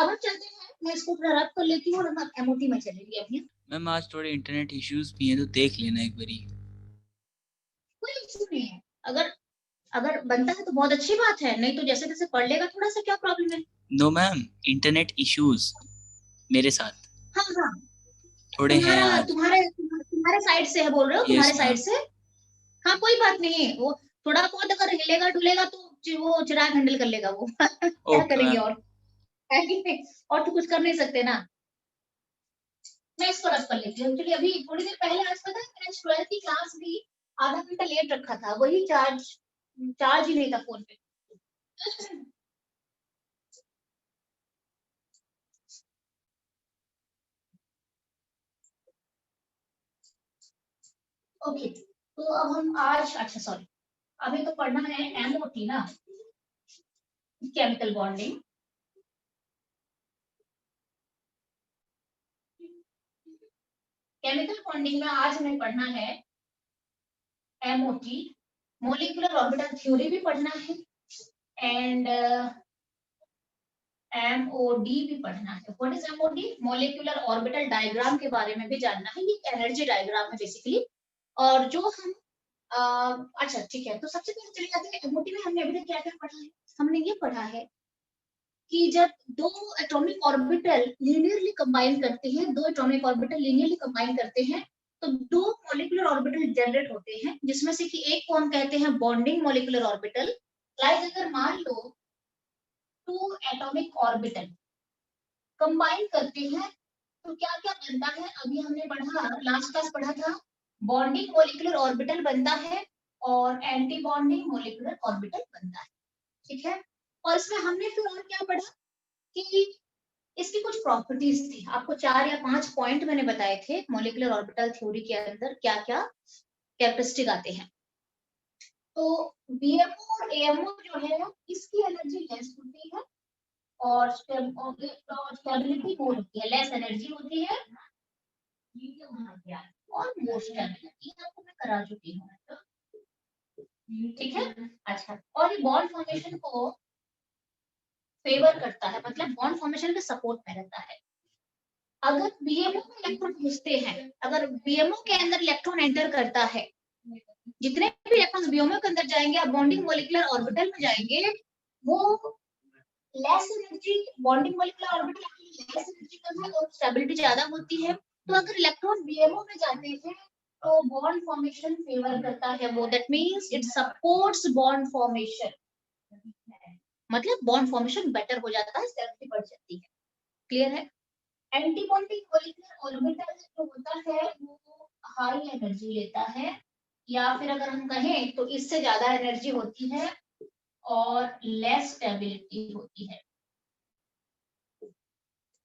अब हम चलते हैं, मैं इसको थोड़ा रब कर लेती हूँ और हम एमओटी में चलेंगे अभी। मैम आज थोड़े इंटरनेट इश्यूज भी हैं तो देख लेना एक बारी। कोई इशू नहीं है, अगर अगर बनता है तो बहुत अच्छी बात है, नहीं तो जैसे तैसे पढ़ लेगा, थोड़ा सा क्या प्रॉब्लम है। नो मैम, इंटरनेट इश्यूज मेरे साथ हाँ हाँ, थोड़े हैं तुम्हारा आज। तुम्हारे तुम्हारे साइड से है, बोल रहे हो यस तुम्हारे साइड मैम। से। हाँ कोई बात नहीं है, वो थोड़ा बहुत अगर हिलेगा डुलेगा तो वो चिराग हैंडल कर लेगा वो क्या ओके करेंगे मैम। और, है कि नहीं? और तो कुछ कर नहीं सकते ना। मैं इसको रब कर लेती हूँ। एक्चुअली अभी थोड़ी देर पहले आज पता है मैंने 12th की क्लास भी आधा घंटा लेट रखा था, वही चार्ज चार्ज ही नहीं था फोन पे। ओके, तो अब हम आज, अच्छा सॉरी, अभी तो पढ़ना है एमओटी ना, केमिकल बॉन्डिंग। केमिकल बॉन्डिंग में आज हमें पढ़ना है एमओटी, मोलिकुलर ऑर्बिटल थ्योरी भी पढ़ना है, एंड एमओडी भी पढ़ना है। What is MoD? Molecular orbital diagram के बारे में भी जानना है, ये एनर्जी डायग्राम है बेसिकली। और जो हम अच्छा ठीक है, तो सबसे पहले चले जाते हैं एमओटी में। हमने अभी तक क्या क्या पढ़ा है? हमने ये पढ़ा है कि जब दो एटॉमिक ऑर्बिटल लीनियरली कंबाइन करते हैं, दो एटॉमिक ऑर्बिटल लीनियरली कंबाइन करते हैं, तो दो मॉलिक्यूलर ऑर्बिटल जनरेट होते हैं, जिसमें से कि एक को हम कहते हैं बॉन्डिंग मॉलिक्यूलर ऑर्बिटल। लाइक अगर मान लो टू एटॉमिक ऑर्बिटल कंबाइन करते हैं तो क्या क्या बनता है? अभी हमने पढ़ा, लास्ट क्लास पढ़ा था, बॉन्डिंग मॉलिक्यूलर ऑर्बिटल बनता है और एंटी बॉन्डिंग मॉलिक्यूलर ऑर्बिटल बनता है। ठीक है, और इसमें हमने फिर और क्या पढ़ा कि इसकी कुछ प्रॉपर्टीज थी। आपको 4 या 5 पॉइंट मैंने बताए थे मॉलिक्यूलर ऑर्बिटल थ्योरी के अंदर क्या क्या कैरेक्टरिस्टिक आते हैं। तो बीएमओ और एएमओ जो है इसकी एनर्जी लेस होती है और स्टेबिलिटी मोर होती है, लेस एनर्जी होती है और मोर स्टेबिलिटी, आपको मैं करा चुकी हूँ। ठीक है, अच्छा, और ये बॉन्ड फॉर्मेशन को फेवर करता है, मतलब बॉन्ड फॉर्मेशन के सपोर्ट में रहता है। अगर बीएमओ में इलेक्ट्रॉन भेजते हैं, अगर बीएमओ के अंदर इलेक्ट्रॉन एंटर करता है, जितने भी इलेक्ट्रॉन्स बीएमओ के अंदर जाएंगे, आप बॉन्डिंग मॉलिक्यूलर ऑर्बिटल में जाएंगे, वो less energy, bonding molecular orbital less energy का है और स्टेबिलिटी ज्यादा होती है। तो अगर इलेक्ट्रॉन बीएमओ में जाते हैं तो बॉन्ड फॉर्मेशन फेवर करता है वो, that means it supports bond formation, मतलब बॉन्ड फॉर्मेशन बेटर हो जाता है, स्टेबिलिटी बढ़ जाती है। क्लियर है? एंटी बॉन्डिंग मॉलिक्यूलर ऑर्बिटल जो होता है वो हाई एनर्जी लेता है, या फिर अगर हम कहें तो इससे ज्यादा एनर्जी होती है और लेस स्टेबिलिटी होती है।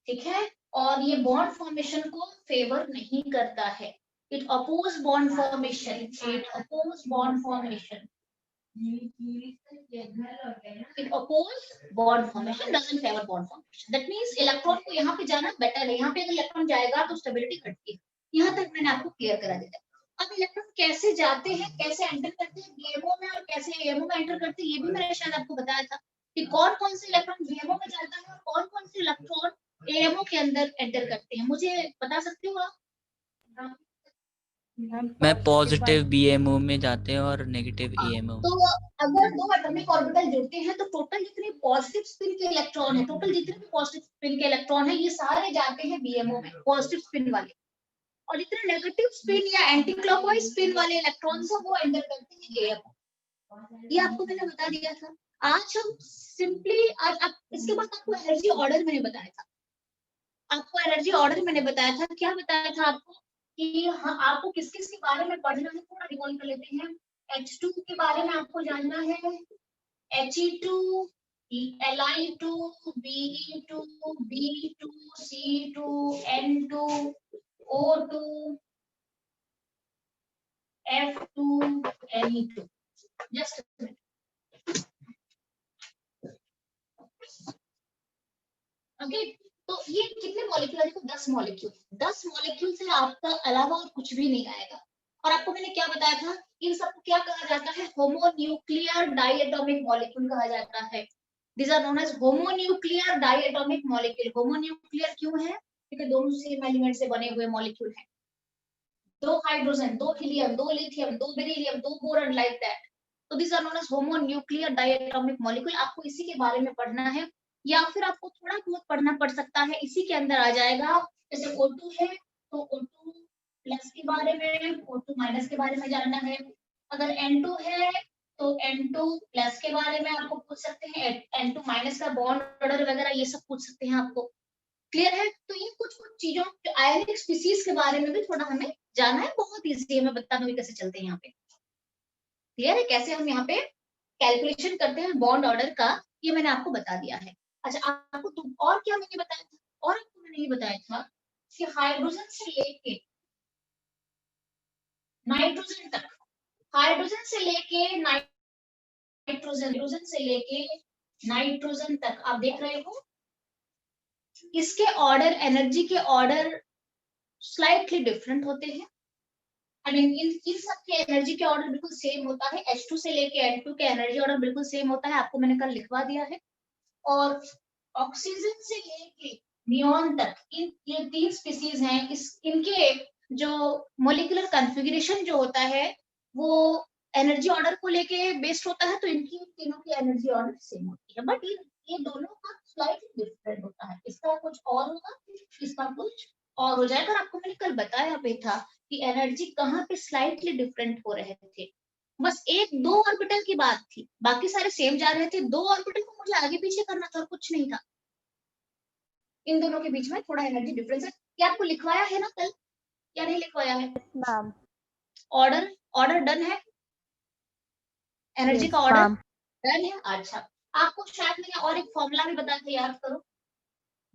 ठीक है, और ये बॉन्ड फॉर्मेशन को फेवर नहीं करता है, it oppose bond formation, it oppose bond formation, it oppose bond formation, doesn't favor bond formation. That means electron को यहाँ पे जाना बेटर है, यहाँ पे अगर इलेक्ट्रॉन जाएगा तो स्टेबिलिटी घटती है। यहाँ तक मैंने आपको क्लियर करा दिया। अब इलेक्ट्रॉन कैसे जाते हैं, कैसे एंटर करते हैं बीएमओ में और कैसे एएमओ में एंटर करते हैं, ये भी मैंने शायद आपको बताया था कि कौन कौन से इलेक्ट्रॉन बीएमओ में जाता है और कौन कौन से इलेक्ट्रॉन एएमओ के अंदर एंटर करते हैं। मुझे बता सकते हो आप? मैं पॉजिटिव बीएमओ में जाते हैं और नेगेटिव एएमओ तो में। अगर दो एटॉमिक ऑर्बिटल जुड़ते हैं तो टोटल जितने पॉजिटिव स्पिन के इलेक्ट्रॉन है, टोटल जितने भी पॉजिटिव स्पिन के इलेक्ट्रॉन है, ये सारे जाते हैं बीएमओ में, पॉजिटिव स्पिन वाले। और जितने नेगेटिव स्पिन या एंटी क्लॉकवाइज स्पिन वाले इलेक्ट्रॉन्स है वो एंटर करते हैं एएमओ। ये आपको मैंने बता दिया था। आज हम सिंपली, आज आप इसके बाद आपको एनर्जी ऑर्डर मैंने बताया था, आपको एनर्जी ऑर्डर मैंने बताया था, क्या बताया था आपको कि हाँ आपको किस किस के बारे में पढ़ना है, थोड़ा रिकॉल कर लेते हैं। H2 के बारे में आपको जानना है, He2, Li2, Be2, B2, C2, N2, O2, F2, Ne2। Just okay, तो ये कितने मॉलिक्यूल है? देखो 10 मॉलिक्यूल, 10 मॉलिक्यूल से आपका अलावा और कुछ भी नहीं आएगा। और आपको मैंने क्या बताया था, इन सबको क्या कहा जाता है? होमोन्यूक्लियर डाइएटॉमिक मॉलिक्यूल कहा जाता है। These are known as homonuclear diatomic molecule. Homonuclear क्यों है? क्योंकि दोनों सेम एलिमेंट से बने हुए मॉलिक्यूल हैं. दो हाइड्रोजन, दो हीलियम, दो लिथियम, दो बेरिलियम, दो बोरॉन, लाइक दैट. तो these are known as homonuclear diatomic molecule. आपको इसी के बारे में पढ़ना है, या फिर आपको थोड़ा बहुत पढ़ना पड़ सकता है, इसी के अंदर आ जाएगा. जैसे O2 है तो O2 प्लस के बारे में, O2 माइनस के बारे में जानना है. अगर N2 है तो N2 प्लस के बारे में आपको पूछ सकते हैं, N2 माइनस का बॉन्ड ऑर्डर वगैरह ये सब पूछ सकते हैं आपको. क्लियर है? तो ये कुछ कुछ चीजों जो आयोनिक स्पीसीज के बारे में भी थोड़ा हमें जानना है. बहुत इजी है, मैं बता दूंगी कैसे चलते हैं यहाँ पे. क्लियर है कैसे हम यहाँ पे कैलकुलेशन करते हैं बॉन्ड ऑर्डर का, ये मैंने आपको बता दिया है. अच्छा, आपको तो और क्या मैंने बताया था? और आपको मैंने ये बताया था कि हाइड्रोजन से लेके नाइट्रोजन तक, हाइड्रोजन से लेके नाइट्रोजन से लेके नाइट्रोजन तक आप देख रहे हो, इसके ऑर्डर, एनर्जी के ऑर्डर स्लाइटली डिफरेंट होते हैं. आई मीन इन सब के एनर्जी के ऑर्डर बिल्कुल सेम होता है. H2 से लेके N2 के एनर्जी ऑर्डर बिल्कुल सेम होता है, आपको मैंने कल लिखवा दिया है. और ऑक्सीजन से लेके नियोन तक, ये तीन स्पीसीज हैं. इनके जो मोलिकुलर कॉन्फ़िगरेशन जो होता है वो एनर्जी ऑर्डर को लेके बेस्ड होता है. तो इनकी तीनों की एनर्जी ऑर्डर सेम होती है, बट ये दोनों का स्लाइटली डिफरेंट होता है. इसका कुछ और होगा, इसका कुछ और हो जाएगा. और आपको मैंने कल बताया भी था कि एनर्जी कहाँ पे स्लाइटली डिफरेंट हो रहे थे. बस एक दो ऑर्बिटल की बात थी, बाकी सारे सेम जा रहे थे. दो ऑर्बिटल को मुझे आगे पीछे करना था और कुछ नहीं था. इन दोनों के बीच में थोड़ा एनर्जी डिफरेंस है. क्या आपको लिखवाया है ना कल, या नहीं लिखवाया है? मैम ऑर्डर, ऑर्डर डन है, एनर्जी Yes, का ऑर्डर ma'am. डन है. अच्छा, आपको शायद मैंने और एक फॉर्मूला भी बताया था, याद करो.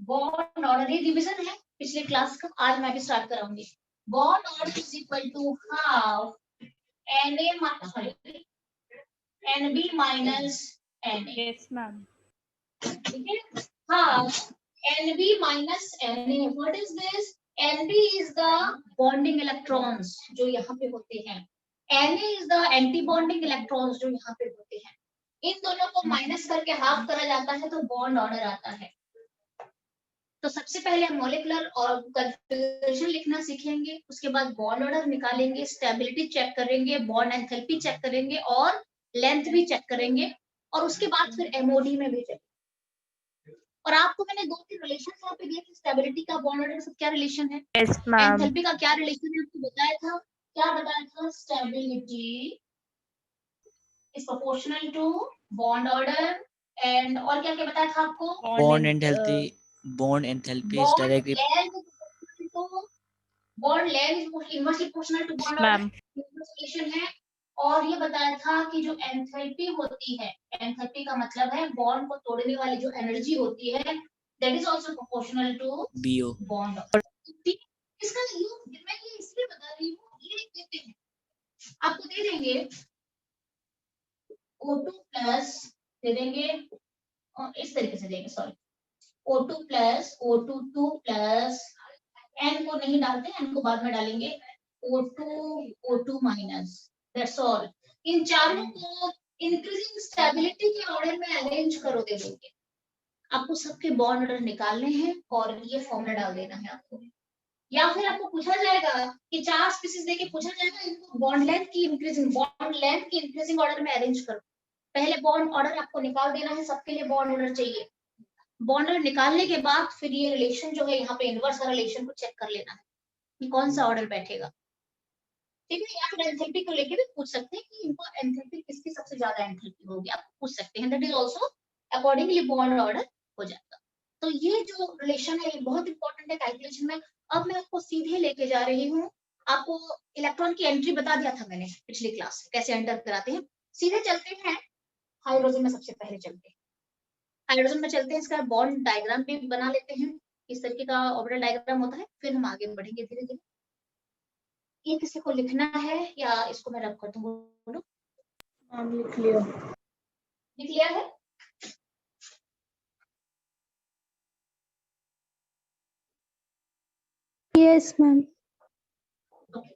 बॉन्ड ऑर्डर, ये रिवीजन है पिछले क्लास का, आज मैं भी स्टार्ट कराऊंगी. Bond order is equal to half NB minus NA. Yes, ma'am. ठीक है, half NB minus NA. What is this? NB is the bonding electrons जो यहाँ पे होते हैं. NA is the anti bonding electrons जो यहाँ पे होते हैं. इन दोनों को माइनस करके हाफ करा जाता है तो बॉन्ड ऑर्डर आता है. तो सबसे पहले हम मॉलिक्यूलर और कॉन्फ़िगरेशन लिखना सीखेंगे, उसके बाद बॉन्ड ऑर्डर निकालेंगे, स्टेबिलिटी चेक करेंगे, बॉन्ड एंथैल्पी चेक करेंगे और लेंथ भी चेक करेंगे. और उसके बाद फिर MOD में भी चेक. और आपको मैंने दो तीन रिलेशन यहाँ पे दिए थे, स्टेबिलिटी का, बॉन्ड ऑर्डर के साथ क्या रिलेशन है, Yes, ma'am. एंथैल्पी का क्या रिलेशन है, आपको बताया था. क्या बताया था? Stability is proportional to bond order. And और क्या क्या बताया था आपको? bond enthalpy is directly bond length is inversely proportional to bond order. Ma'am. Relation है. और ये बताया था कि जो एंथैल्पी होती है, एंथैल्पी का मतलब है बॉन्ड को तोड़ने वाली जो एनर्जी होती है, that is also proportional to BO. Bond. इसका मैं ये इसलिए बता रही हूँ, ये देते हैं आपको, दे देंगे O2 प्लस, दे देंगे और इस तरीके से देंगे, sorry, O2 plus O22 plus, N को नहीं डालते, N को बाद में डालेंगे, O2 माइनस, दैट्स ऑल. इन चारों को इंक्रीजिंग स्टेबिलिटी के ऑर्डर में अरेंज करो, दे देंगे. आपको सबके बॉन्ड ऑर्डर निकालने हैं और ये फॉर्मूला डाल देना है आपको. या फिर आपको पूछा जाएगा कि चार स्पीसीज देके पूछा जाएगा इनको बॉन्ड लेंथ की इंक्रीजिंग ऑर्डर में अरेंज करो. पहले बॉन्ड ऑर्डर आपको निकाल देना है, सबके लिए बॉन्ड ऑर्डर चाहिए. बॉन्ड ऑर्डर निकालने के बाद फिर ये रिलेशन जो है यहाँ पे इनवर्स वाला रिलेशन को चेक कर लेना है कि कौन सा ऑर्डर बैठेगा. ठीक है, या फिर एंथैल्पी को लेके भी पूछ सकते हैं कि इनको एंथैल्पी किसकी सबसे ज्यादा एंथैल्पी होगी, आप पूछ सकते हैं. That is also accordingly bond order हो जाएगा. तो ये जो रिलेशन है ये बहुत इंपॉर्टेंट है कैलकुलेशन में. अब मैं आपको सीधे लेके जा रही हूँ, आपको इलेक्ट्रॉन की एंट्री बता दिया था मैंने पिछली क्लास, कैसे एंटर कराते हैं. सीधे चलते हैं हाइड्रोजन में, सबसे पहले चलते हैं हाइड्रोजन में चलते हैं. इसका बॉन्ड डायग्राम भी बना लेते हैं, इस तरीके का ऑर्बिटल डायग्राम होता है. फिर हम आगे बढ़ेंगे धीरे धीरे. ये किसी को लिखना है या इसको मैं रब कर दूं? बोलो. लिख लिया. लिख लिया है? Yes, ma'am. Okay.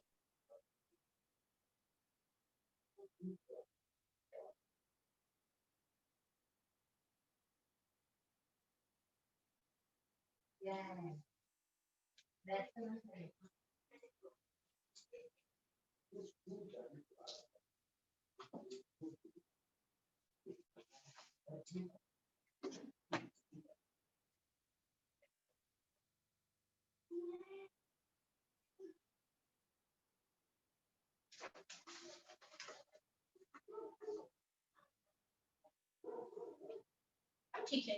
ठीक है,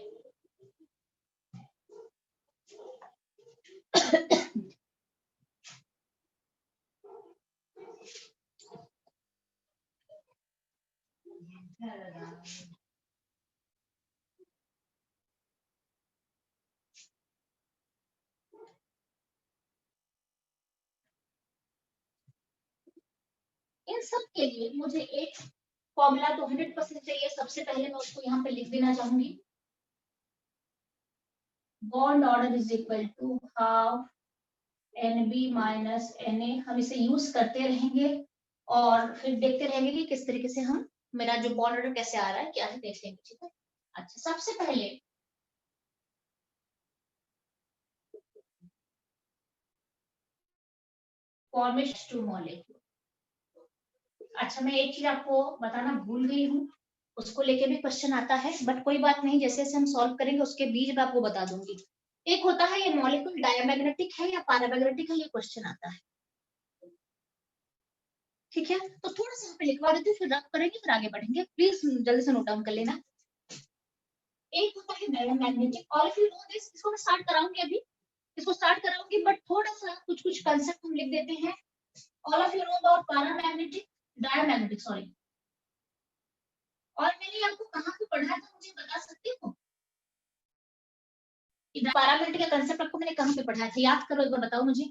इन सब के लिए मुझे एक फॉर्मूला तो 100% चाहिए। सबसे पहले मैं उसको यहाँ पे लिख देना चाहूंगी, bond order is equal to half NB minus NA। हम इसे यूज करते रहेंगे और फिर देखते रहेंगे कि किस तरीके से हम, मेरा जो बॉन्ड ऑर्डर कैसे आ रहा है, क्या है, देख लेंगे। ठीक है, अच्छा, सबसे पहले फॉर्मेशन टू मॉलिक्यूल। अच्छा, मैं एक चीज आपको बताना भूल गई हूँ, उसको लेके भी क्वेश्चन आता है, बट कोई बात नहीं, जैसे जैसे हम सॉल्व करेंगे उसके बीच में आपको बता दूंगी। एक होता है ये मॉलिक्यूल डायमैग्नेटिक है या पैरामैग्नेटिक है, ये क्वेश्चन आता है। ठीक है, तो थोड़ा सा यहाँ पे लिखवा देती हूँ, फिर रब करेंगे, फिर आगे बढ़ेंगे। प्लीज जल्दी से नोट डाउन कर लेना। एक होता है डायमैग्नेटिक, और इफ यू नो दिस, इसको मैं स्टार्ट कराऊंगी अभी, इसको स्टार्ट कराऊंगी, बट थोड़ा सा कुछ कुछ कंसेप्ट हम लिख देते हैं। All of you know about paramagnetic, diamagnetic, sorry. और मैंने आपको कहाँ पे पढ़ा था, मुझे बता सकती हो? पैरामैग्नेटिक का कंसेप्ट आपको मैंने कहाँ पे पढ़ाया था, याद करो एक बार, बताओ मुझे।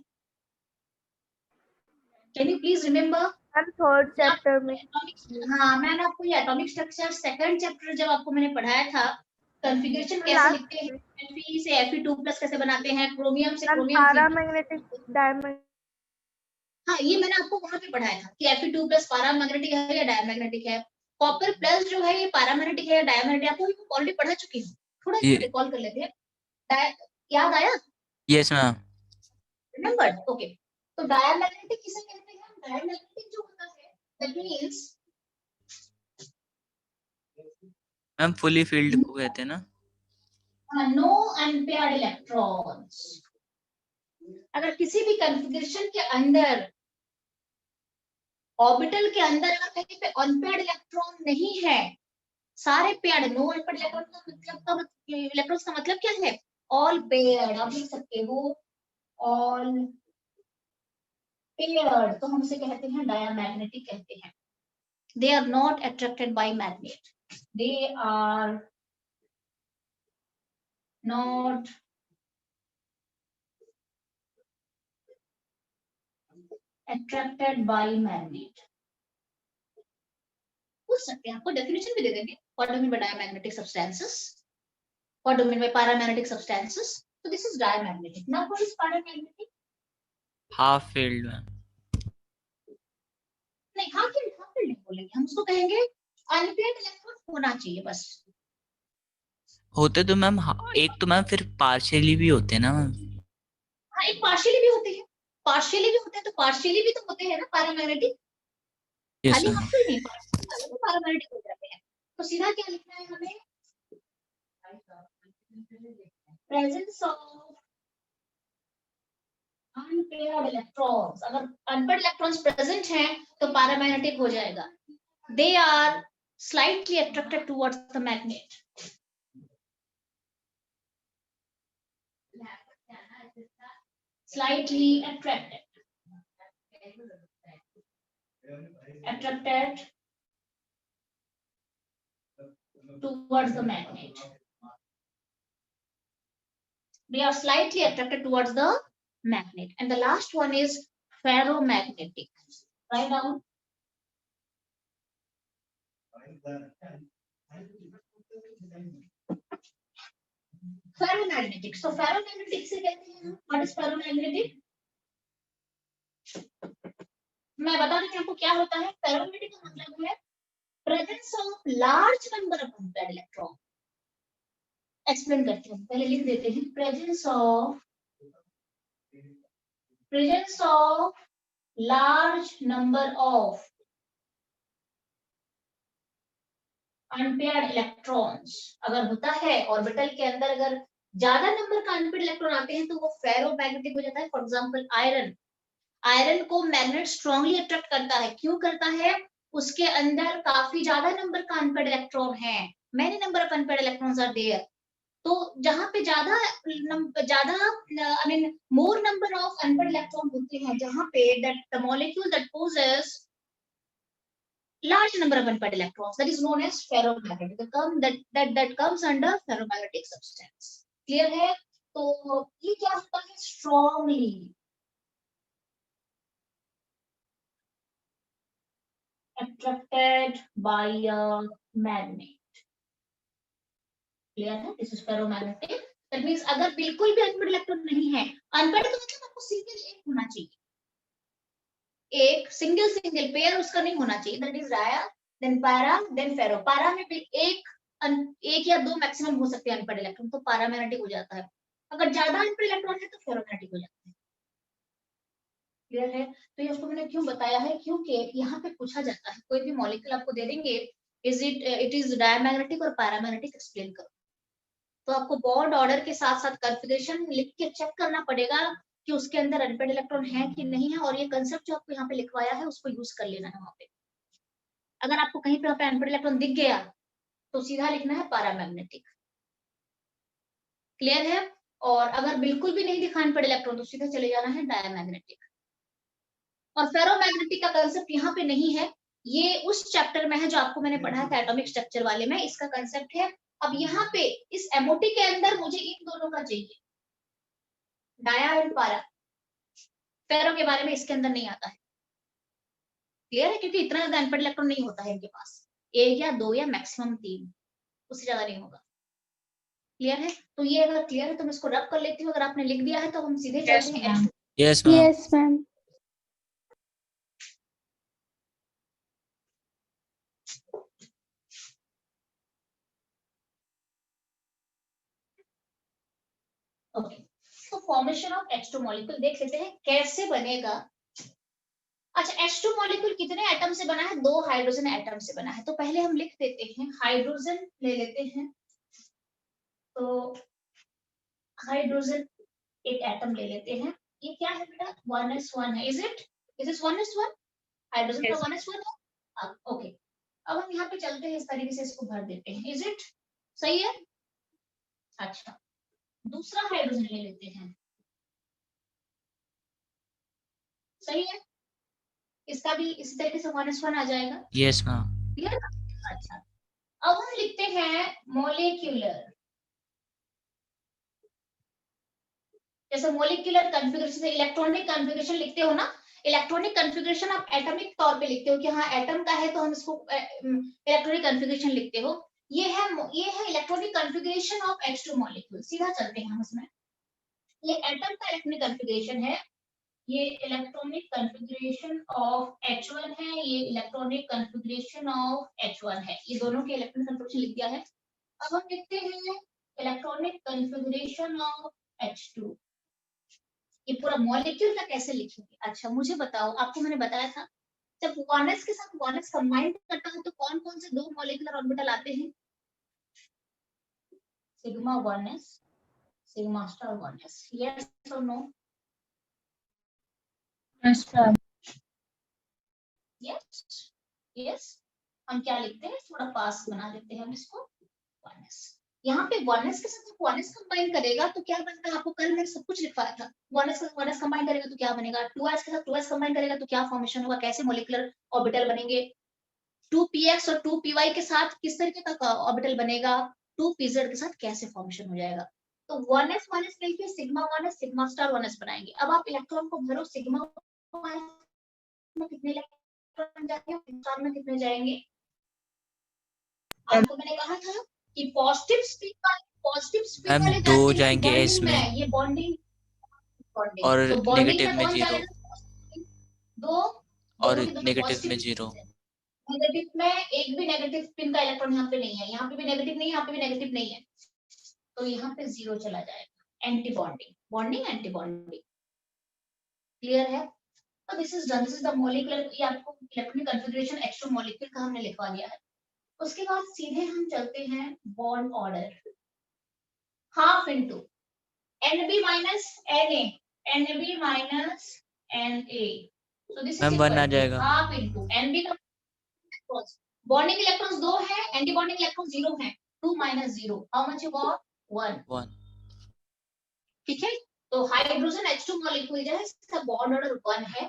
Can you please remember? Ma'am third chapter में। हाँ, मैंने आपको ये एटॉमिक स्ट्रक्चर सेकंड चैप्टर जब आपको मैंने पढ़ाया था, कॉन्फ़िगरेशन कैसे लिखते हैं, Fe से Fe2+ कैसे बनाते हैं, क्रोमियम से क्रोमियम पैरामैग्नेटिक डायमैग्नेटिक। हाँ, ये मैंने आपको वहां पे पढ़ाया था कि Fe2+ पैरामैग्नेटिक है या डायमैग्नेटिक है। कॉपर प्लस जो है ये पैरामैग्नेटिक है या डायमैग्नेटिक, आपको ऑलरेडी पढ़ा चुकी हूँ, थोड़ा ये रिकॉल कर लेते हैं। याद आया? Yes ma'am. रिमेंबर? ओके, तो डायमैग्नेटिक किसे कहते हैं? डायमैग्नेटिक जो होता है, that means ma'am fully filled को कहते हैं ना। No unpaired electrons. अगर किसी भी कॉन्फ़िगरेशन के अंदर, ऑर्बिटल के अंदर अगर कहीं पे अनपेयर्ड इलेक्ट्रॉन नहीं है, सारे पेयर्ड, नो अनपेयर्ड इलेक्ट्रॉन्स का मतलब क्या है? All paired. आप लिख सकते हो ऑल पेयर्ड, तो हम इसे कहते हैं डायमैग्नेटिक कहते हैं। They are not attracted by magnet, they are not attracted by magnet। पूछ सकते हैं, आपको डेफिनेशन भी दे देंगे। What do you mean by diamagnetic substances? What do you mean by paramagnetic substances? So this is diamagnetic. Now what is paramagnetic? Half field ma'am. नहीं, half filled नहीं बोलेंगे, हम उसको कहेंगे अनपेयर्ड इलेक्ट्रॉन होना चाहिए बस। होते तो मैम एक तो मैम फिर पार्शियली भी होते हैं ना मैम। हाँ, एक पार्शियली भी होते हैं, पार्शियली भी होते हैं, तो पार्शियली भी तो होते हैं ना पैरामैग्नेटिक, यस खाली मैम। हाफ फील्ड नहीं, पार्शियली तो पैरामैग्नेटिक हो जाते हैं। तो सीधा क्या लिखना है हमें? Presence of unpaired electrons. अगर अनपेयर्ड इलेक्ट्रॉन्स प्रेजेंट हैं तो पैरामैग्नेटिक हो जाएगा। They are slightly attracted towards the magnet. slightly attracted towards the magnet. They are slightly attracted towards the magnet. And the last one is ferromagnetic. Write down. Ferromagnetic. So ferromagnetic से कहते हैं, what is ferromagnetic? मैं बता देती हूँ आपको क्या होता है। फेरोमैग्नेटिक का मतलब है presence of large number of unpaired electron. Explain करते हैं, पहले लिख देते हैं presence of large number of unpaired electrons. अगर होता है ऑर्बिटल के अंदर अगर ज्यादा नंबर का अनपेयर्ड इलेक्ट्रॉन आते हैं तो वो फेरोमैग्नेटिक हो जाता है। फॉर एग्जांपल आयरन को मैग्नेट स्ट्रांगली अट्रैक्ट करता है। क्यों करता है? उसके अंदर काफी ज्यादा नंबर का अनपेयर्ड इलेक्ट्रॉन है, many number of unpaired electrons are there. तो जहां पे ज्यादा I mean more number of unpaired electron होते हैं, जहां पे that the molecule that possess large number of unpaired electrons, that is known as ferromagnetic, that comes under ferromagnetic substance. Clear है? तो ये क्या होता है? strongly attracted by a magnet. Clear है? This is ferromagnetic. That means अगर बिल्कुल भी अनपेयर्ड इलेक्ट्रॉन नहीं है, अनपेयर्ड तो मतलब आपको सिंगल एक होना चाहिए, एक सिंगल पेयर उसका नहीं होना चाहिए। That is dia, then para, then ferro. Para में भी एक या दो मैक्सिमम हो सकते हैं अनपेयर्ड इलेक्ट्रॉन, तो पैरामैग्नेटिक हो जाता है। अगर ज्यादा अनपेयर्ड इलेक्ट्रॉन है तो फेरोमैग्नेटिक हो जाता है। क्लियर है? तो ये उसको मैंने क्यों बताया है, क्योंकि यहाँ पे पूछा जाता है, कोई भी मॉलिक्यूल आपको दे देंगे, इट इज डायमैग्नेटिक और पैरामैग्नेटिक, एक्सप्लेन करो। तो आपको बॉन्ड ऑर्डर के साथ साथ कॉन्फ़िगरेशन लिख के चेक करना पड़ेगा कि उसके अंदर अनपेयर्ड इलेक्ट्रॉन है कि नहीं है, और ये कंसेप्ट जो आपको यहाँ पे लिखवाया है उसको यूज कर लेना है वहां पे। अगर आपको कहीं पे अनपेयर्ड इलेक्ट्रॉन दिख गया तो सीधा लिखना है पैरामैग्नेटिक। क्लियर है? और अगर बिल्कुल भी नहीं दिखा अनपेयर्ड इलेक्ट्रॉन तो सीधा चले जाना है डायमैग्नेटिक। और फेरोमैग्नेटिक का कंसेप्ट यहाँ पे नहीं है, ये उस चैप्टर में है जो आपको मैंने पढ़ा था एटॉमिक स्ट्रक्चर वाले में, इसका कंसेप्ट है। अब यहाँ पे इस एमओटी के अंदर मुझे इन दोनों का चाहिए, डाया एंड पैरा। फेरो के बारे में इसके अंदर नहीं आता है। क्लियर है? क्योंकि इतना ज्यादा अनपेयर्ड इलेक्ट्रॉन नहीं होता है इनके पास, एक या दो या मैक्सिमम तीन, उससे ज्यादा नहीं होगा। क्लियर है? तो ये अगर क्लियर है तो मैं इसको रब कर लेती हूँ। अगर आपने लिख दिया है तो हम सीधे चलते हैं H2। Yes ma'am. Yes, ma'am. Okay, तो फॉर्मेशन ऑफ H2 मॉलिक्यूल देख लेते हैं कैसे बनेगा। अच्छा, H2 मॉलिक्यूल कितने एटम से बना है? 2 हाइड्रोजन एटम से बना है। तो पहले हम लिख देते हैं, हाइड्रोजन ले लेते हैं। तो हाइड्रोजन एक एटम ले लेते हैं। ये क्या है बेटा? 1s1 है। Is it 1s1? हाइड्रोजन का 1s1 है। ओके, अब हम यहाँ पे चलते हैं, इस तरीके से इसको भर देते हैं। इज इट सही है? अच्छा, दूसरा हाइड्रोजन ले लेते हैं। सही है? इसका भी इसी तरीके से 1s1 आ जाएगा। Yes ma'am. क्लियर? अच्छा, अब हम लिखते हैं मॉलिक्यूलर। जैसे मॉलिक्यूलर कॉन्फ़िगरेशन से इलेक्ट्रॉनिक कॉन्फ़िगरेशन लिखते हो ना, इलेक्ट्रॉनिक कॉन्फ़िगरेशन आप एटॉमिक तौर पे लिखते हो कि हाँ एटम का है तो हम इसको इलेक्ट्रॉनिक कॉन्फ़िगरेशन लिखते हो। ये है electronic configuration of H2 molecule. सीधा चलते हैं हम इसमें। ये एटम का इलेक्ट्रॉनिक कॉन्फ़िगरेशन है, ये इलेक्ट्रॉनिक कॉन्फ़िगरेशन ऑफ H1 है, ये इलेक्ट्रॉनिक कॉन्फ़िगरेशन ऑफ H1 है। ये दोनों के इलेक्ट्रॉनिक कॉन्फ़िगरेशन लिख दिया है। अब हम लिखते हैं इलेक्ट्रॉनिक कॉन्फ़िगरेशन ऑफ H2। ये पूरा मॉलिक्यूल का कैसे लिखेंगे? अच्छा मुझे बताओ, आपको मैंने बताया था जब 1s के साथ 1s कंबाइन करता है तो कौन कौन से दो मॉलिक्यूलर ऑर्बिटल आते हैं? Sigma 1s, sigma star 1s। Yes और नो? Yes yes. हम क्या लिखते हैं, थोड़ा पास बना देते हैं हम इसको, 1s। यहाँ पे 1s के साथ 1s कंबाइन करेगा तो क्या बनता है? आपको कल मैंने सब कुछ लिखवाया था। 1s के साथ 1s कंबाइन करेगा तो क्या बनेगा? 2s के साथ 2s कंबाइन करेगा तो क्या फॉर्मेशन होगा, कैसे मॉलिक्यूलर ऑर्बिटल बनेंगे? 2px और 2py के साथ किस तरीके का ऑर्बिटल बनेगा? 2pz के साथ कैसे फॉर्मेशन हो जाएगा? तो 1s 1s मिलके sigma 1s sigma star 1s बनाएंगे। अब आप इलेक्ट्रॉन को भरो, सिग्मा में कितने इलेक्ट्रॉन जाएंगे, स्टार में कितने जाएंगे? आपको मैंने कहा था कि पॉजिटिव स्पिन वाले दो जाते हैं जाएंगे बॉन्डिंग S में में, ये बॉन्डिंग और तो बॉन्डिंग नेगेटिव में में कौन 0 जाएगा? दो, और दोनों की दोनों नेगेटिव पॉजिटिव। में 0। नेगेटिव में एक भी नेगेटिव स्पिन का इलेक्ट्रॉन यहाँ पे नहीं है, यहाँ पे भी नेगेटिव नहीं है, यहाँ पे भी नेगेटिव नहीं है। तो यहाँ पे 0 चला जाएगा, anti bonding, bonding anti bonding, clear है। तो this is done, this is the molecular, ये आपको इलेक्ट्रॉनिक कॉन्फ़िगरेशन एक्स्ट्रा मॉलिक्यूल का हमने लिखवा दिया है। उसके बाद सीधे हम चलते हैं bond order, half into Nb minus Na, Nb minus Na, so this is ma'am equal 1 आ to जाएगा। half into Nb का बॉन्डिंग इलेक्ट्रॉन्स 2 है, एंटी बॉन्डिंग इलेक्ट्रॉन 0 है, 2 minus 0, how much you got 1, 1 ठीक है। तो हाइड्रोजन H2 मॉलिक्यूल जो है इसका बॉन्ड ऑर्डर 1 है,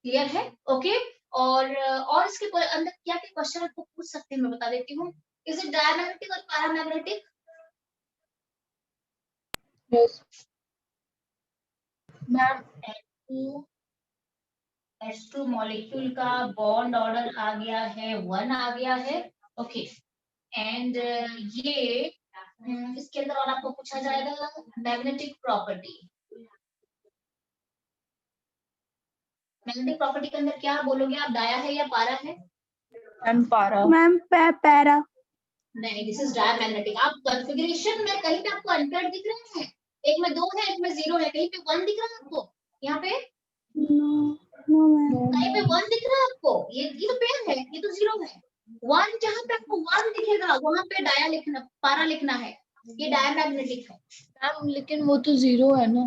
क्लियर है, ओके। और इसके अंदर क्या क्या क्वेश्चन आपको पूछ सकते हैं मैं बता देती हूँ। इज इट डायमैग्नेटिक और paramagnetic? Yes ma'am. H2 molecule का बॉन्ड ऑर्डर आ गया है 1 आ गया है, ओके। एंड ये इसके अंदर और आपको पूछा जाएगा मैग्नेटिक प्रॉपर्टी। मैग्नेटिक प्रॉपर्टी के अंदर क्या बोलोगे आप, डाया है या पारा है? मैम पारा। Ma'am para. नहीं, दिस इज डायमैग्नेटिक। आप कॉन्फ़िगरेशन में कहीं पे आपको अनपेयर्ड दिख रहे हैं, एक में 2 है, एक में 0 है, कहीं पे 1 दिख रहा है आपको? यहाँ पे नो मैम। कहीं पे 1 दिख रहा है आपको? ये तो पेयर है, ये तो 0 है। 1 जहाँ पे आपको 1 दिखेगा वहां पे डाया लिखना, पारा लिखना है, ये डायमैग्नेटिक है। मैम लेकिन वो तो 0 है ना।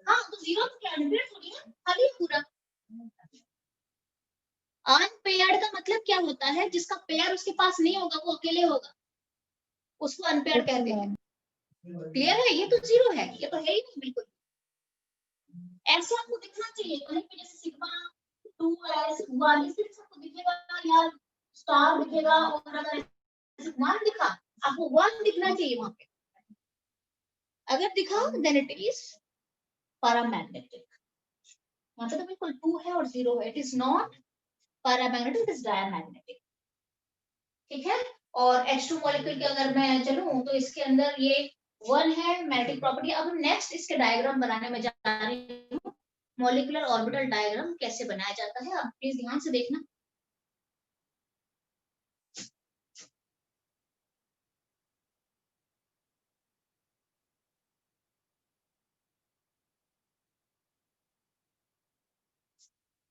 हाँ, तो 0 तो क्या अनपेयर्ड थोड़ी है, खाली पूरा। अनपेयर्ड का मतलब क्या होता है, जिसका पेयर उसके पास नहीं होगा वो अकेले होगा, उसको अनपेयर्ड कहते हैं, क्लियर है। ये तो 0 है, ये तो है ही नहीं बिल्कुल। ऐसे आपको दिखना चाहिए कहीं पे, जैसे सिग्मा 2s 1 इस तरह से आपको दिखेगा या स्टार दिखेगा, और अगर 1 दिखा आपको 1 दिखना चाहिए वहां पे, अगर दिखा देन इट इज पैरामैग्नेटिक। यहाँ पे तो बिल्कुल 2 है और 0 है, it is not paramagnetic, it is diamagnetic, ठीक है। और H2 मॉलिक्यूल की अगर मैं चलूं तो इसके अंदर ये 1 है मैग्नेटिक प्रॉपर्टी। अब हम नेक्स्ट इसके डायग्राम बनाने में जा रही हूँ, मॉलिक्यूलर ऑर्बिटल डायग्राम कैसे बनाया जाता है, आप प्लीज ध्यान से देखना।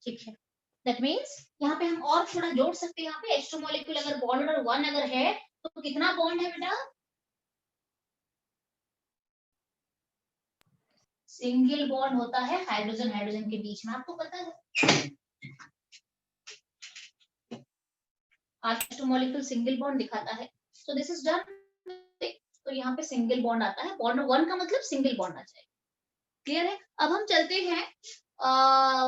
ठीक है, दैट मीन्स यहाँ पे हम और थोड़ा जोड़ सकते हैं। यहाँ पे H2 मॉलिक्यूल अगर बॉन्ड नंबर 1 अगर है तो कितना बॉन्ड है बेटा? सिंगल बॉन्ड होता है हाइड्रोजन हाइड्रोजन के बीच में, आपको पता है। H2 मॉलिक्यूल सिंगल बॉन्ड दिखाता है, सो दिस इज डन। तो यहाँ पे सिंगल बॉन्ड आता है, बॉन्ड 1 का मतलब सिंगल बॉन्ड आ जाएगा, क्लियर है। अब हम चलते हैं,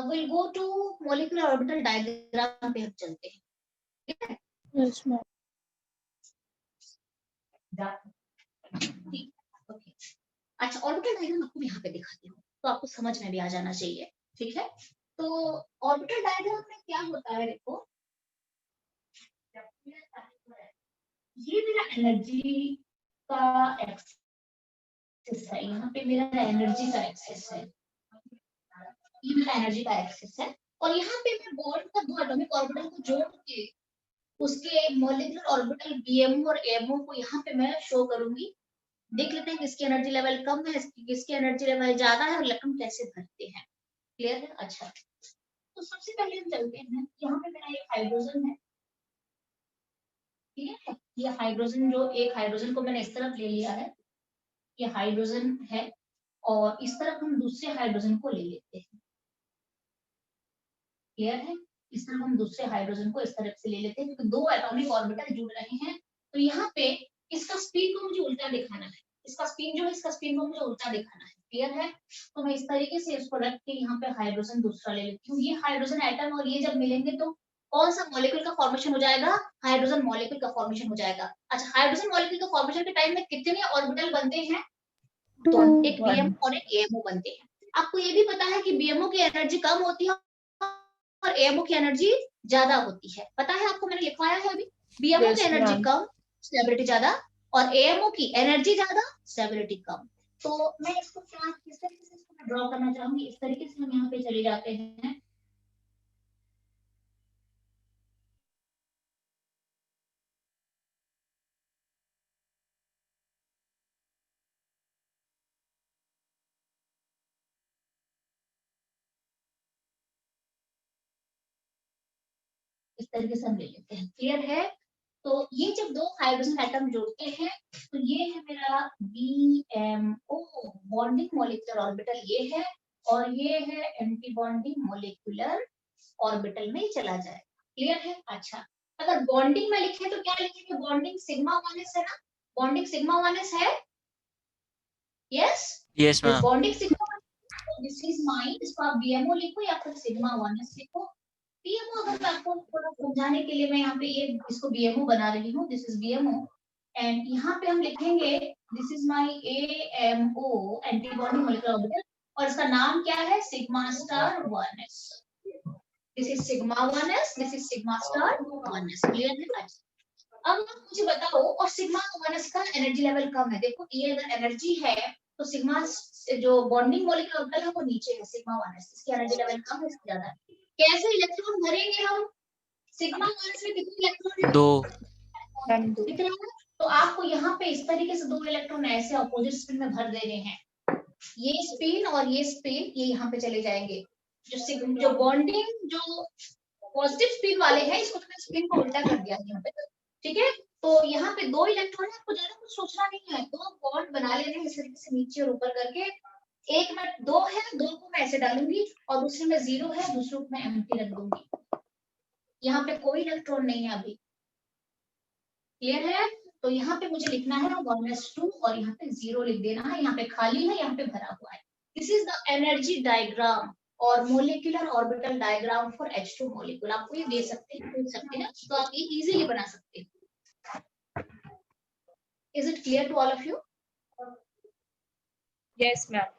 will go to molecular orbital diagram पे हम चलते हैं, ठीक है। Yes ma'am. ठीक, ओके। अच्छा, ऑर्बिटल डायग्राम आपको यहाँ पे दिखाती हूँ तो आपको समझ में भी आ जाना चाहिए, ठीक है। तो ऑर्बिटल डायग्राम में क्या होता है, देखो ये मेरा एनर्जी का एक्सिस है, यहाँ पे मेरा एनर्जी का एक्सिस है, ये मेरा एनर्जी का एक्सिस है, और यहाँ पे मैं बॉन्ड का 2 एटॉमिक ऑर्बिटल को जोड़ के उसके मॉलिक्यूलर ऑर्बिटल बीएमओ और एमओ को यहाँ पे मैं शो करूंगी। देख लेते हैं किसकी एनर्जी लेवल कम है, किसकी एनर्जी लेवल ज्यादा है, और इलेक्ट्रॉन कैसे भरते हैं, क्लियर है। अच्छा, तो सबसे पहले हम चलते हैं, यहाँ पे मेरा एक हाइड्रोजन है, ठीक है। ये हाइड्रोजन, जो एक हाइड्रोजन को मैंने इस तरफ ले लिया है, ये हाइड्रोजन है, और इस तरफ हम दूसरे हाइड्रोजन को ले लेते हैं, क्लियर है। इस तरफ हम दूसरे हाइड्रोजन को इस तरफ से ले लेते हैं, क्योंकि 2 एटॉमिक ऑर्बिटल जुड़ रहे हैं। तो यहाँ पे इसका स्पिन को मुझे उल्टा दिखाना है, इसका स्पिन जो है, इसका स्पिन को मुझे उल्टा दिखाना है, क्लियर है। तो मैं इस तरीके से इसको रख के यहाँ पे हाइड्रोजन दूसरा ले लेती हूँ। ये हाइड्रोजन एटम और ये जब मिलेंगे तो कौन सा मॉलिक्यूल का फॉर्मेशन हो जाएगा? हाइड्रोजन मॉलिक्यूल का फॉर्मेशन हो जाएगा। अच्छा, हाइड्रोजन मॉलिक्यूल का फॉर्मेशन के टाइम में कितने ऑर्बिटल बनते हैं? 2, एक बीएमओ और एक एएमओ बनते हैं। आपको ये भी पता है कि बीएमओ की एनर्जी कम होती है और एएमओ की एनर्जी ज्यादा होती है, पता है आपको, मैंने लिखवाया है अभी। बीएमओ की एनर्जी कम, स्टेबिलिटी ज्यादा, और एएमओ की एनर्जी ज्यादा, स्टेबिलिटी कम। तो मैं इसको क्या किस तरीके से इसको ड्रॉ करना चाहूंगी, इस तरीके से हम यहाँ पे चले जाते हैं। तरीके से हम ले लेते हैं। क्लियर है? तो ये जब दो हाइड्रोजन एटम जुड़ते हैं तो ये है मेरा BMO बॉन्डिंग मॉलिक्यूलर ऑर्बिटल ये है, और ये है एंटी बॉन्डिंग मॉलिक्यूलर ऑर्बिटल में चला जाए। क्लियर है? अच्छा, अगर बॉन्डिंग में लिखे तो क्या लिखेंगे? बॉन्डिंग सिग्मा 1s है ना, बॉन्डिंग सिग्मा 1s है। Yes yes ma'am. Bonding sigma, this is mine, इसको आप BMO लिखो या फिर सिग्मा 1s लिखो। BMO अगर मैं आपको थोड़ा समझाने के लिए मैं यहाँ पे ये इसको BMO बना रही हूँ, दिस इज BMO, एंड यहाँ पे हम लिखेंगे this is my AMO antibody molecular orbital, और इसका नाम क्या है? Sigma star 1s। This is sigma 1s, this is sigma star 1s। Clear है? अच्छा, अब मुझे बताओ, और सिग्मा 1s का एनर्जी लेवल कम है। देखो ये अगर एनर्जी है तो सिग्मा जो बॉन्डिंग मॉलिक्यूलर ऑर्बिटल है वो नीचे है, सिग्मा 1s, इसकी एनर्जी लेवल कम है, इससे ज्यादा है। कैसे इलेक्ट्रॉन भरेंगे हम? सिग्मा 1s में कितने इलेक्ट्रॉन है? 2। मैम 2। दिख रहा है? तो आपको यहाँ पे इस तरीके से 2 इलेक्ट्रॉन ऐसे अपोजिट स्पिन में भर देने हैं। ये स्पिन और ये स्पिन ये यहाँ पे चले जाएंगे। जो बॉन्डिंग जो पॉजिटिव स्पिन वाले हैं, इसको तो मैं स्पिन को उल्टा कर दिया यहाँ पे, ठीक है? तो यहाँ पे 2 इलेक्ट्रॉन है, आपको ज्यादा कुछ सोचना नहीं है, 2 बॉन्ड बना लेने हैं इस तरीके से नीचे और ऊपर करके। एक में 2 है, 2 को मैं ऐसे डालूंगी, और दूसरे में 0 है, दूसरे में एम्प्टी रख दूंगी। यहाँ पे कोई इलेक्ट्रॉन नहीं है अभी। क्लियर है? तो यहाँ पे मुझे लिखना है 1s2 और यहाँ पे 0 लिख देना है, यहाँ पे खाली है, यहाँ पे भरा हुआ है। This is the energy diagram और molecular orbital diagram for H2 molecule. आपको ये दे सकते हैं, पूछ सकते हैं, तो आप ये इजीली बना सकते हैं। Is it clear to all of you? Yes ma'am.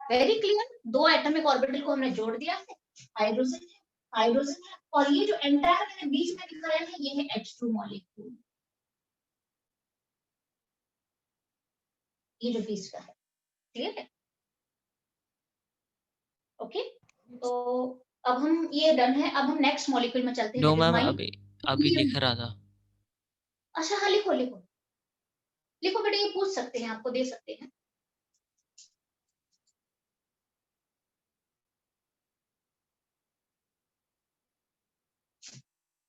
Very clear. 2 atomic orbital को हमने जोड़ दिया है, हाइड्रोजन है, हाइड्रोजन है, और ये जो एंटायर मैंने बीच में दिखाया है ये है H2 मॉलिक्यूल, ये जो बीच का है। क्लियर है? ओके, तो अब हम ये डन है, अब हम नेक्स्ट मॉलिक्यूल में चलते हैं। No that is ma'am, my अभी लिख रहा था। अच्छा हाँ, लिखो लिखो लिखो बेटा, ये पूछ सकते हैं, आपको दे सकते हैं।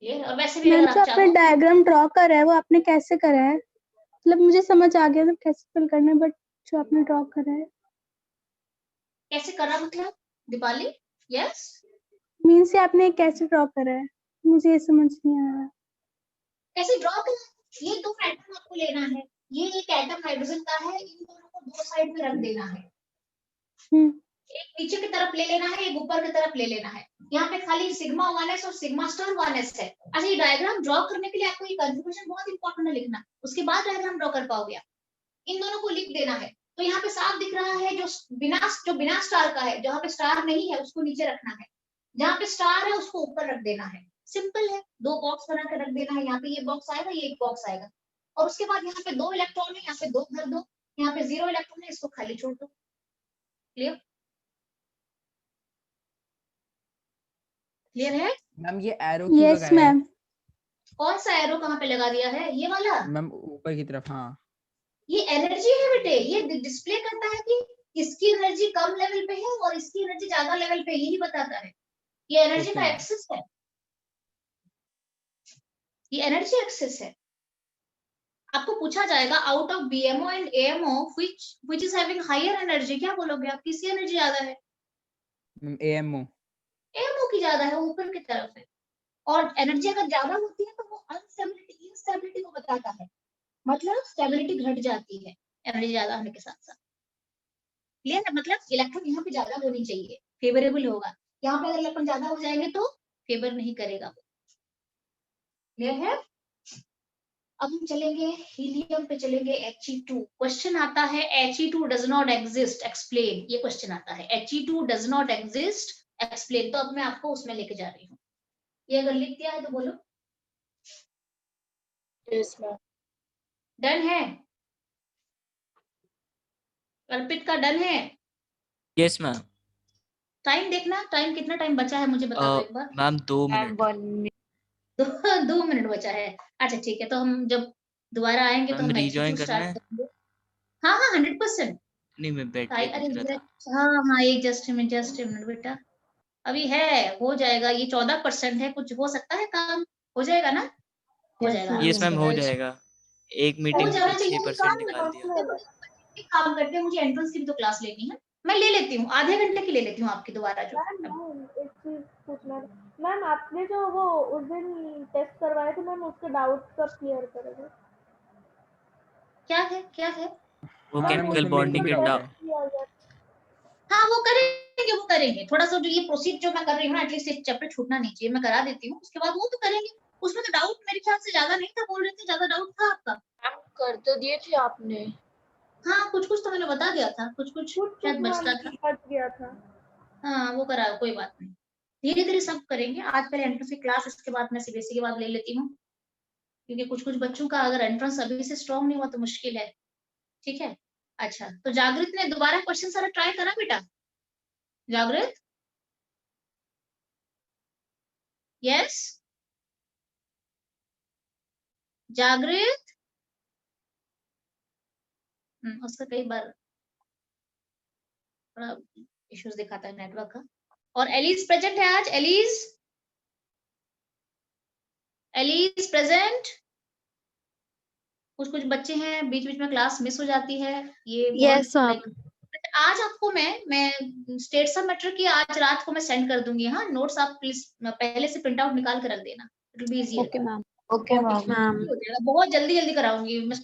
ये और वैसे भी मैम अगर जो आप आपने चाहो, डायग्राम ड्रॉ करा है वो आपने कैसे करा है? मतलब मुझे समझ आ गया था कैसे फिल करना है, बट जो आपने ड्रॉ करा है कैसे करा मतलब दीपाली? यस, मीन्स से आपने कैसे ड्रॉ करा है, मुझे ये समझ नहीं आ रहा। कैसे ड्रॉ करना? ये 2 एटम आपको लेना है, ये एक एटम हाइड्रोजन का है, इन दोनों को 2 साइड में रख देना है। एक नीचे की तरफ ले लेना है, एक ऊपर की तरफ ले लेना है। यहाँ पे खाली सिग्मा 1s और सिग्मा स्टार 1s है। अच्छा, ये डायग्राम ड्रॉ करने के लिए आपको ये कंफ्यूजन बहुत इंपॉर्टेंट है लिखना, उसके बाद डायग्राम ड्रॉ कर पाओगे आप। इन दोनों को लिख देना है। तो यहाँ पे साफ दिख रहा है, जो बिना स्टार का है, जहाँ पे स्टार नहीं है उसको नीचे रखना है, जहाँ पे स्टार है उसको ऊपर रख देना है। सिंपल है, 2 बॉक्स बना के रख देना है। यहाँ पे ये बॉक्स आएगा, ये एक बॉक्स आएगा, और उसके बाद यहाँ पे 2 इलेक्ट्रॉन है, यहाँ पे 2 भर दो, यहाँ पे 0 इलेक्ट्रॉन है, इसको खाली छोड़ दो। क्लियर? क्लियर है? मैम ये एरो क्यों यस लगाया है? मैम। कौन सा एरो कहाँ पे लगा दिया है? ये वाला? मैम ऊपर की तरफ। हाँ ये एनर्जी है बेटे, ये डिस्प्ले करता है कि इसकी एनर्जी कम लेवल पे है और इसकी एनर्जी ज्यादा लेवल पे, यही बताता है। ये एनर्जी ओके का मैम। एक्सेस है, ये एनर्जी एक्सेस है। आपको पूछा जाएगा out of BMO and AMO which is having higher energy, क्या बोलोगे आप? किसकी एनर्जी ज्यादा है? Ma'am AMO। AMO की ज्यादा है, ऊपर की तरफ है। और एनर्जी अगर ज्यादा होती है तो वो अनस्टेबिलिटी इंस्टेबिलिटी को बताता है, मतलब स्टेबिलिटी घट जाती है एनर्जी ज्यादा होने के साथ साथ। क्लियर है? मतलब इलेक्ट्रॉन यहाँ पे ज्यादा होनी चाहिए, फेवरेबल होगा। यहाँ पे अगर इलेक्ट्रॉन ज्यादा हो जाएंगे तो फेवर नहीं करेगा। क्लियर है? अब हम चलेंगे हीलियम पे, चलेंगे He2। क्वेश्चन आता है He2 does not exist, explain. ये क्वेश्चन आता है He2 does not exist, explain. तो अब मैं आपको उसमें लेके जा रही हूँ। ये अगर लिख दिया है तो बोलो यस मैम। डन है? अर्पित का डन है? Yes ma'am. टाइम देखना, टाइम कितना टाइम बचा है मुझे बता दो एक बार। Ma'am 2 ma'am minute. 1 minute. 2 minute बचा है। अच्छा ठीक है, तो हम जब दोबारा आएंगे तो मैम हम रीजॉइन He2 करना स्टार्ट है? करेंगे। हाँ हाँ 100%। नहीं, मैं बैटरी अरे पूछ रहा था। हाँ हाँ, एक जस्ट मिनट बेटा, अभी है, हो जाएगा, ये 14% है, कुछ हो सकता है काम, हो जाएगा ना? हो जाएगा। यस मैम, हो अच्छा, जाएगा। एक हो मीटिंग जाना पे चाहिए। 6% निकाल दिया। एक काम करते हैं, मुझे एंट्रेंस की भी तो क्लास लेनी है, मैं ले लेती हूँ, आधे घंटे की ले लेती हूँ आपकी दोबारा जो। एक चीज पूछना था मैम, आपने जो वो उस दिन टेस्ट करवाए थे मैम, उसके डाउट्स कब क्लियर करोगे? क्या है, क्या है? वो मैम केमिकल उसमें बॉन्डिंग के लिंक हाँ वो करेंगे, वो करेंगे। थोड़ा सा जो ये प्रोसीड जो मैं कर रही हूँ ना, एटलीस्ट एक चैप्टर छूटना नहीं चाहिए, मैं करा देती हूँ, उसके बाद वो तो करेंगे। उसमें तो डाउट मेरे ख्याल से ज्यादा नहीं था, बोल रहे थे ज्यादा डाउट था आपका। मैम कर तो दिए थे आपने। हाँ कुछ कुछ तो मैंने बता दिया था, कुछ कुछ शायद बचता था। बच गया था। हाँ वो करा, कोई बात नहीं, धीरे धीरे सब करेंगे। आज पहले एंट्रेंस की क्लास, इसके बाद मैं सीबीएसई के बाद ले लेती हूँ, क्योंकि कुछ कुछ बच्चों का अगर एंट्रेंस अभी से स्ट्रॉन्ग नहीं हुआ तो मुश्किल है। ठीक है, अच्छा तो जागृत ने दोबारा क्वेश्चन सारा ट्राई करा बेटा? जागृत, यस जागृत। उसका कई बार थोड़ा इश्यूज दिखाता है नेटवर्क का। और एलिस प्रेजेंट है आज? Alice, Alice present? कुछ कुछ बच्चे हैं बीच बीच में क्लास मिस हो जाती है, ये Yes, लाइक आज आपको मैं स्टेट सब मैटर की आज रात को मैं सेंड कर दूंगी। हाँ नोट्स आप प्लीज पहले से प्रिंट आउट निकाल कर रख देना, it will be easier. okay, ma'am. Okay ma'am. Ma'am. बहुत जल्दी जल्दी कराऊंगी मैं।